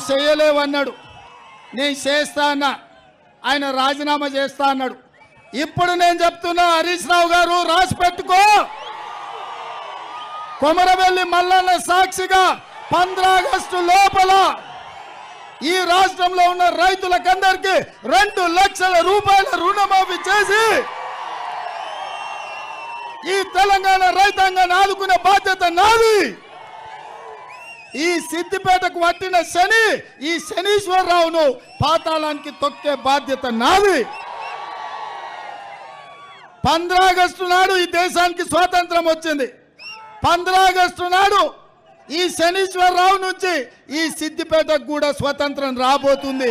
చేయలేవన్నాడు. నేను చేస్తా అన్నా, ఆయన రాజీనామా చేస్తా అన్నాడు. ఇప్పుడు నేను చెప్తున్నా, హరీష్ రావు గారు రాసి పెట్టుకో. కొమరవెల్లి మల్లన్న సాక్షిగా 15 ఆగస్టు లోపల ఈ రాష్ట్రంలో ఉన్న రైతులకందరికీ 2 లక్షల రూపాయల రుణమాఫీ చేసి ఈ తెలంగాణ రైతాంగాన్ని ఆదుకునే బాధ్యత నాది. ఈ సిద్దిపేటకు పట్టిన శని, ఈ శనీశ్వరరావును పాతాళానికి తొక్కే బాధ్యత నాది. 15 ఆగస్టు నాడు ఈ దేశానికి స్వాతంత్రం వచ్చింది. 15 ఆగస్టు నాడు ఈ శనీశ్వరరావు నుంచి ఈ సిద్దిపేటకు కూడా స్వతంత్రం రాబోతుంది.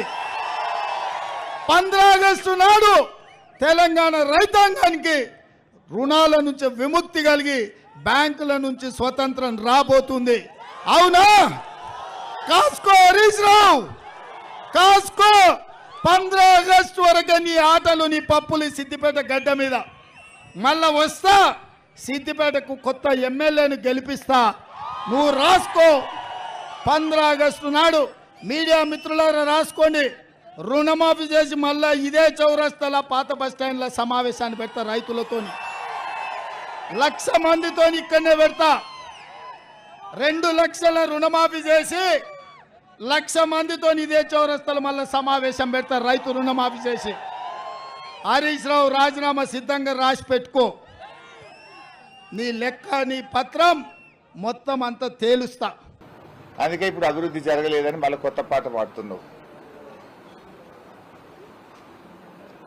15 ఆగస్టు నాడు తెలంగాణ రైతాంగానికి రుణాల నుంచి విముక్తి కలిగి బ్యాంకుల నుంచి స్వతంత్రం రాబోతుంది. అవునా? కాసుకో హరీష్ రావు, కాసుకో. 15 ఆగస్టు వరకు నీ ఆటలు, నీ పప్పులు సిద్దిపేట గడ్డ మీద. మళ్ళా వస్తా, సిద్దిపేటకు కొత్త ఎమ్మెల్యేను గెలిపిస్తా. నువ్వు రాసుకో. 15 ఆగస్టు నాడు మీడియా మిత్రులారా రాసుకోండి. రుణమాఫీ చేసి మళ్ళా ఇదే చౌరస్తాల పాత బస్టాండ్ల సమావేశాన్ని పెడతా. రైతులతో 1,00,000 మందితో ఇక్కడనే పెడతా. 2 లక్షల రుణమాఫీ చేసి 1,00,000 మందితో ఇదే చౌరస్తాల మళ్ళా సమావేశం పెడతా. రైతు రుణమాఫీ చేసి. హరీష్ రావు రాజీనామా సిద్ధంగా రాసి పెట్టుకో. నీ లెక్క, నీ పత్రం మొత్తం అంతా తేలుస్తా. అందుకే ఇప్పుడు అభివృద్ధి జరగలేదని మళ్ళీ కొత్త పాట పాడుతున్నావు.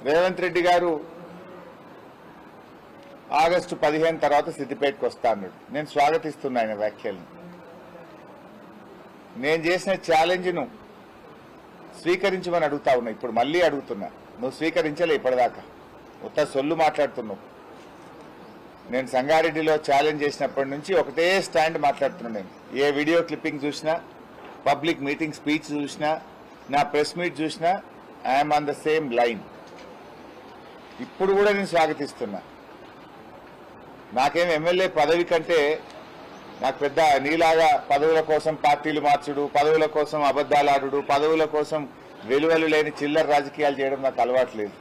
రేవంత్ రెడ్డి గారు ఆగస్టు 15 తర్వాత సిద్దిపేటకు వస్తా అన్నాడు. నేను స్వాగతిస్తున్నా ఆయన వ్యాఖ్యలను. నేను చేసిన ఛాలెంజ్ను స్వీకరించమని అడుగుతా ఉన్నా. ఇప్పుడు మళ్ళీ అడుగుతున్నా. నువ్వు స్వీకరించలే ఇప్పటిదాకా, ఉత్త సొల్లు మాట్లాడుతున్నావు. నేను సంగారెడ్డిలో ఛాలెంజ్ చేసినప్పటి నుంచి ఒకటే స్టాండ్ మాట్లాడుతున్నాను. నేను ఏ వీడియో క్లిప్పింగ్ చూసినా, పబ్లిక్ మీటింగ్ స్పీచ్ చూసినా, నా ప్రెస్ మీట్ చూసినా, I'm on the same line. ఇప్పుడు కూడా నేను స్వాగతిస్తున్నా. నాకేం ఎమ్మెల్యే పదవి కంటే నాకు పెద్ద నీలాగా పదవుల కోసం పార్టీలు మార్చుడు, పదవుల కోసం అబద్దాలు ఆడుడు, పదవుల కోసం విలువలు లేని చిల్లర రాజకీయాలు చేయడం నాకు అలవాట్లేదు.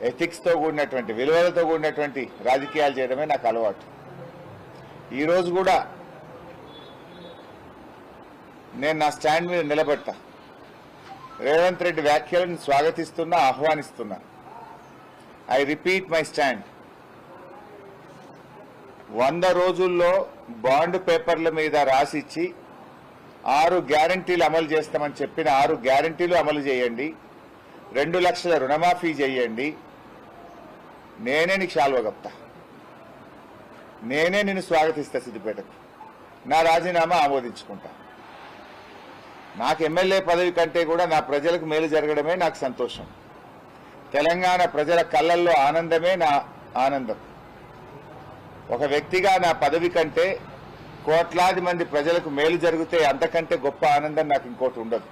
ఎథిక్స్తో కూడినటువంటి, విలువలతో కూడినటువంటి రాజకీయాలు చేయడమే నాకు అలవాటు. ఈరోజు కూడా నేను నా స్టాండ్ మీద నిలబడతా. రేవంత్ రెడ్డి వ్యాఖ్యలను స్వాగతిస్తున్నా, ఆహ్వానిస్తున్నా. I repeat my stand. 100 రోజుల్లో బాండ్ పేపర్ల మీద రాసిచ్చి 6 గ్యారంటీలు అమలు చేస్తామని చెప్పిన 6 గ్యారంటీలు అమలు చేయండి. 2 లక్షల రుణమాఫీ చేయండి. నేనే నీకు శాల్వ కప్తా. నేనే నిన్ను స్వాగతిస్తా సిద్దిపేటకు. నా రాజీనామా ఆమోదించుకుంటా. నాకు ఎమ్మెల్యే పదవి కంటే కూడా నా ప్రజలకు మేలు జరగడమే నాకు సంతోషం. తెలంగాణ ప్రజల కళ్ళల్లో ఆనందమే నా ఆనందం. ఒక వ్యక్తిగా నా పదవి కంటే కోట్లాది మంది ప్రజలకు మేలు జరిగితే అంతకంటే గొప్ప ఆనందం నాకు ఇంకోటి ఉండదు.